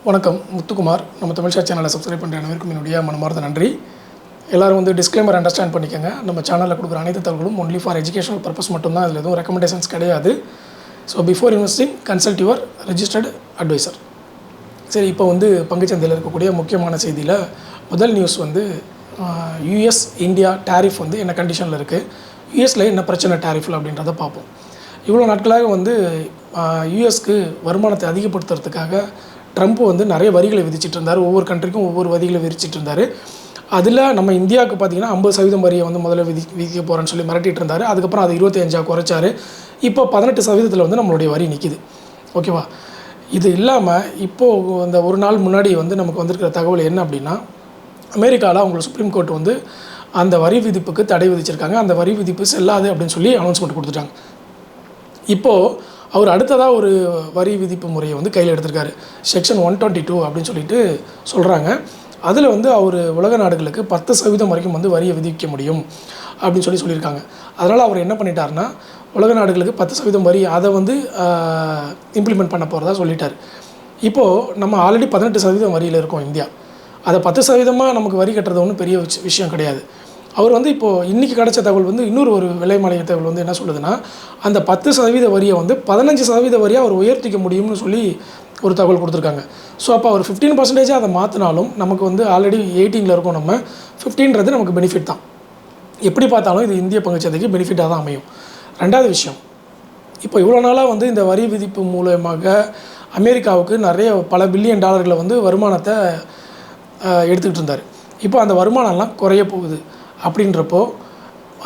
வணக்கம் முத்துக்குமார். நம்ம தமிழ்ஷா சேனலை சப்ஸ்கிரைப் பண்ணுற அனைவருக்கும் என்னுடைய மனமார்ந்த நன்றி. எல்லோரும் வந்து டிஸ்க்ளைமர் அண்டர்ஸ்டாண்ட் பண்ணிக்கோங்க. நம்ம சேனலில் கொடுக்குற அனைத்து தகவலும் ஒன்லி ஃபார் எஜுகேஷனல் பர்பஸ் மட்டும்தான். அதில் எதுவும் ரெக்கமெண்டேஷன்ஸ் கிடையாது. So before investing consult your registered advisor. சரி, இப்போ வந்து பங்குச்சந்தையில் இருக்கக்கூடிய முக்கியமான செய்தியில் முதல் நியூஸ் வந்து யூஎஸ் இந்தியா டேரிஃப் வந்து என்ன கண்டிஷனில் இருக்குது, யூஎஸில் என்ன பிரச்சனை டேரிஃபில் அப்படின்றத பார்ப்போம். இவ்வளோ நாட்களாக வந்து யூஎஸ்க்கு வருமானத்தை அதிகப்படுத்துறதுக்காக ட்ரம்ப் வந்து நிறைய வரிகளை விதிச்சிட்டு இருந்தார். ஒவ்வொரு கண்ட்ரிக்கும் ஒவ்வொரு வரிகளை விதிச்சிட்டு இருந்தார். அதில் நம்ம இந்தியாவுக்கு பார்த்திங்கன்னா 50% வரியை வந்து முதல்ல விதிக்க போகிறேன்னு சொல்லி மிரட்டிட்டு இருந்தார். அதுக்கப்புறம் அது 25 குறைச்சார். இப்போ 18% வந்து நம்மளுடைய வரி நிற்கிது. ஓகேவா? இது இல்லாமல் இப்போது இந்த ஒரு நாள் முன்னாடி வந்து நமக்கு வந்திருக்கிற தகவல் என்ன அப்படின்னா, அமெரிக்காவில் அவங்க சுப்ரீம் கோர்ட் வந்து அந்த வரி விதிப்புக்கு தடை விதிச்சிருக்காங்க. அந்த வரி விதிப்பு செல்லாது அப்படின்னு சொல்லி அனௌன்ஸ்மெண்ட் கொடுத்துட்டாங்க. இப்போது அவர் அடுத்ததாக ஒரு வரி விதிப்பு முறையை வந்து கையில் எடுத்திருக்காரு. செக்ஷன் 122 அப்படின்னு சொல்லிட்டு சொல்கிறாங்க. அதில் வந்து அவர் உலக நாடுகளுக்கு 10% வரைக்கும் வந்து வரியை விதிக்க முடியும் அப்படின்னு சொல்லியிருக்காங்க. அதனால் அவர் என்ன பண்ணிட்டாருன்னா, உலக நாடுகளுக்கு 10% வரி அதை வந்து இம்ப்ளிமெண்ட் பண்ண போகிறதா சொல்லிட்டார். இப்போது நம்ம ஆல்ரெடி 18% வரியில் இருக்கோம் இந்தியா. அதை 10% நமக்கு வரி கட்டுறது ஒன்றும் பெரிய விஷயம் கிடையாது. அவர் வந்து இப்போது இன்றைக்கி கிடச்ச தகவல் வந்து இன்னொரு ஒரு விலை மானிய தகவல் வந்து என்ன சொல்லுதுன்னா, அந்த 10% வரியை வந்து 15% வரியாக அவர் உயர்த்திக்க முடியும்னு சொல்லி ஒரு தகவல் கொடுத்துருக்காங்க. ஸோ அப்போ அவர் 15% அதை மாற்றினாலும் நமக்கு வந்து ஆல்ரெடி 18 இருக்கோம். நம்ம 15 நமக்கு பெனிஃபிட் தான். எப்படி பார்த்தாலும் இது இந்திய பங்குச்சந்தைக்கு பெனிஃபிட்டாக தான் அமையும். ரெண்டாவது விஷயம், இப்போ இவ்வளோ நாளாக வந்து இந்த வரி விதிப்பு மூலமாக அமெரிக்காவுக்கு நிறைய பல பில்லியன் டாலர்களை வந்து வருமானத்தை எடுத்துக்கிட்டு இருந்தார். இப்போ அந்த வருமானம்லாம் குறைய போகுது. அப்படின்றப்போ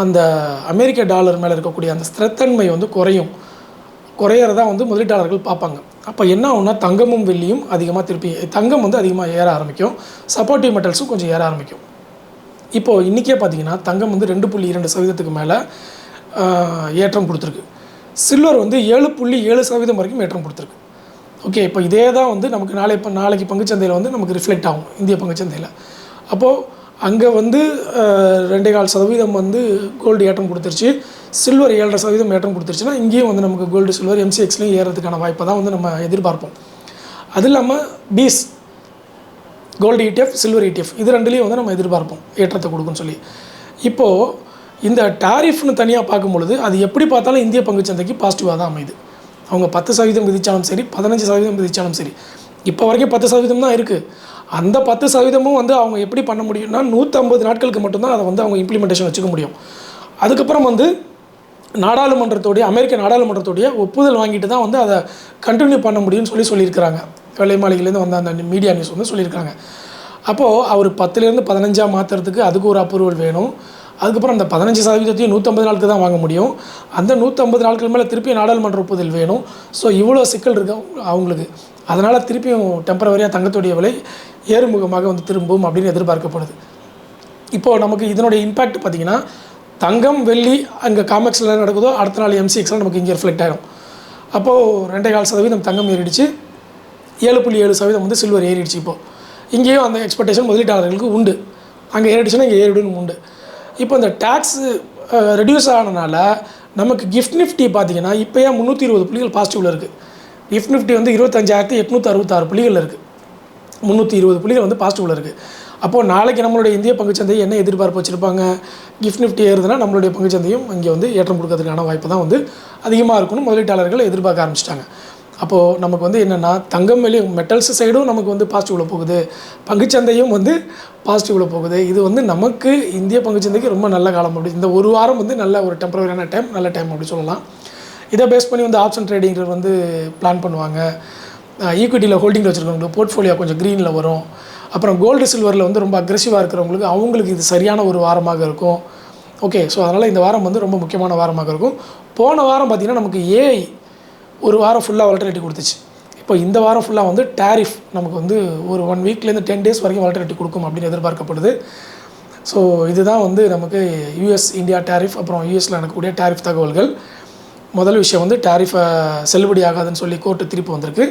அந்த அமெரிக்க டாலர் மேலே இருக்கக்கூடிய அந்த ஸ்திரத்தன்மை வந்து குறையிறதா வந்து முதலீட்டாளர்கள் பார்ப்பாங்க. அப்போ என்ன ஆகும்னா, தங்கமும் வெள்ளியும் அதிகமாக தங்கம் வந்து அதிகமாக ஏற ஆரம்பிக்கும். சப்போர்ட்டிவ் மெட்டல்ஸும் கொஞ்சம் ஏற ஆரம்பிக்கும். இப்போது இன்றைக்கே பார்த்திங்கன்னா தங்கம் வந்து 2.2% மேலே ஏற்றம் கொடுத்துருக்கு. சில்வர் வந்து 7.7% வரைக்கும் ஏற்றம் கொடுத்துருக்கு. ஓகே, இப்போ இதே தான் வந்து நமக்கு நாளைக்கு பங்குச்சந்தையில் வந்து நமக்கு ரிஃப்ளெக்ட் ஆகும் இந்திய பங்குச்சந்தையில். அப்போது அங்கே வந்து 2.25% வந்து கோல்டு ஏற்றம் கொடுத்துருச்சு. சில்வர் 7.5% ஏற்றம் கொடுத்துருச்சுன்னா இங்கேயும் வந்து நமக்கு கோல்டு சில்வர் MCXலையும் ஏறதுக்கான வாய்ப்பை தான் வந்து நம்ம எதிர்பார்ப்போம். அது இல்லாமல் பீஸ் கோல்டு ETF, சில்வர் ETF இது ரெண்டுலேயும் வந்து நம்ம எதிர்பார்ப்போம் ஏற்றத்தை கொடுக்குன்னு சொல்லி. இப்போது இந்த டாரிஃப்னு தனியாக பார்க்கும்பொழுது அது எப்படி பார்த்தாலும் இந்திய பங்குச்சந்தைக்கு பாசிட்டிவாக தான் அமையுது. அவங்க 10% விதித்தாலும் சரி, 15% விதித்தாலும் சரி, இப்போ வரைக்கும் 10% தான் இருக்குது. அந்த 10% வந்து அவங்க எப்படி பண்ண முடியும்னா 150 நாட்களுக்கு மட்டும்தான் அதை வந்து அவங்க இம்ப்ளிமெண்டேஷன் வச்சுக்க முடியும். அதுக்கப்புறம் வந்து அமெரிக்க நாடாளுமன்றத்துடைய ஒப்புதல் வாங்கிட்டு தான் வந்து அதை கண்டினியூ பண்ண முடியும்னு சொல்லியிருக்கிறாங்க. வெள்ளை மாளிகையிலேருந்து வந்த அந்த மீடியா நியூஸ் வந்து சொல்லியிருக்காங்க. அப்போது அவர் 10லேருந்து 15 மாற்றுறதுக்கு அதுக்கு ஒரு அப்ரூவல் வேணும். அதுக்கப்புறம் அந்த 15% 150 நாளுக்கு தான் வாங்க முடியும். அந்த 150 நாட்கள் மேலே திருப்பி நாடாளுமன்ற ஒப்புதல் வேணும். ஸோ இவ்வளோ சிக்கல் இருக்கு அவங்களுக்கு. அதனால் திருப்பியும் டெம்பரவரியாக தங்கத்துடைய விலை ஏறுமுகமாக வந்து திரும்பும் அப்படின்னு எதிர்பார்க்கப்படுது. இப்போது நமக்கு இதனுடைய இம்பேக்ட் பார்த்திங்கன்னா, தங்கம் வெள்ளி அங்கே காமெக்ஸில் நடக்குதோ அடுத்த நாள் MCXல் நமக்கு இங்கே ரிஃப்ளெக்ட் ஆகிடும். அப்போது 2.25% தங்கம் ஏறிடுச்சு, 7.7% வந்து சில்வர் ஏறிடுச்சு. இப்போது இங்கேயும் அந்த எக்ஸ்பெக்டேஷன் முதலீட்டாளர்களுக்கு உண்டு. அங்கே ஏறிடுச்சுன்னா இங்கே ஏறிடுன்னு உண்டு. இப்போ இந்த டேக்ஸு ரெடியூஸ் ஆனதுனால நமக்கு கிஃப்ட் நிஃப்டி பார்த்திங்கன்னா இப்போயே 320 புள்ளிகள் பாசிட்டிவில் இருக்குது. கிஃப்ட் நிஃப்டி வந்து 25,866 புள்ளிகள் இருக்குது. 320 புள்ளிகள் வந்து பாசிட்டிவில் இருக்குது. அப்போது நாளைக்கு நம்மளுடைய இந்திய பங்குச்சந்தை என்ன எதிர்பார்ப்பு வச்சுருப்பாங்க? கிஃப்ட் நிஃப்டி ஏறுதுன்னா நம்மளுடைய பங்குச்சந்தையும் இங்கே வந்து ஏற்றம் கொடுக்கறதுக்கான வாய்ப்பு தான் வந்து அதிகமாக இருக்குன்னு முதலீட்டாளர்கள் எதிர்பார்க்க ஆரம்பிச்சிட்டாங்க. அப்போது நமக்கு வந்து என்னென்னா, தங்கம் வெளி மெட்டல்ஸ் சைடும் நமக்கு வந்து பாசிட்டிவில் போகுது, பங்குச்சந்தையும் வந்து பாசிட்டிவில் போகுது. இது வந்து நமக்கு இந்திய பங்குச்சந்தைக்கு ரொம்ப நல்ல காலம். அப்படி இந்த ஒரு வாரம் வந்து நல்ல ஒரு டெம்பரவரியான டைம், நல்ல டைம் அப்படி சொல்லலாம். இதை பேஸ் பண்ணி வந்து ஆப்ஷன் ட்ரேடிங் வந்து பிளான் பண்ணுவாங்க. ஈக்விட்டியில் ஹோல்டிங்கில் வச்சுருக்கவங்களுக்கு போர்ட்ஃபோலியோ கொஞ்சம் க்ரீனில் வரும். அப்புறம் கோல்டு சில்வரில் வந்து ரொம்ப அக்ரெசிவாக அவங்களுக்கு இது சரியான ஒரு வாரமாக இருக்கும். ஓகே, ஸோ அதனால் இந்த வாரம் வந்து ரொம்ப முக்கியமான வாரமாக இருக்கும். போன வாரம் பார்த்திங்கன்னா நமக்கு ஏஐ ஒரு வாரம் ஃபுல்லாக வாலட்டிலிட்டி கொடுத்துச்சு. இப்போ இந்த வாரம் ஃபுல்லாக வந்து டேரிஃப் நமக்கு வந்து ஒரு 1 வீக்லேருந்து 10 டேஸ் வரைக்கும் வாலட்டிலிட்டி கொடுக்கும் அப்படின்னு எதிர்பார்க்கப்படுது. ஸோ இதுதான் வந்து நமக்கு யூஎஸ் இந்தியா டேரிஃப், அப்புறம் யூஎஸில் நடக்கக்கூடிய டேரிஃப் தகவல்கள். முதல் விஷயம் வந்து டேரிஃபை செல்லுபடி ஆகாதுன்னு சொல்லி கோர்ட்டு தீர்ப்பு வந்திருக்கு.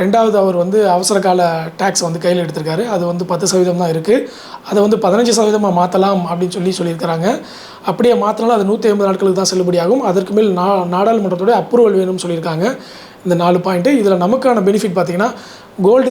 ரெண்டாவது, அவர் வந்து அவசர கால டேக்ஸ் வந்து கையில் எடுத்திருக்காரு. அது வந்து 10% தான் இருக்குது. அதை வந்து 15% மாற்றலாம் அப்படின்னு சொல்லியிருக்கிறாங்க. அப்படியே மாற்றினாலும் அது 150 நாட்களுக்கு தான் செல்லுபடியாகும். அதற்கு மேல் நாடாளுமன்றத்தோட அப்ரூவல் வேணும்னு சொல்லியிருக்காங்க. இந்த 4 பாயிண்ட்டு. இதில் நமக்கான பெனிஃபிட் பார்த்திங்கன்னா, கோல்டு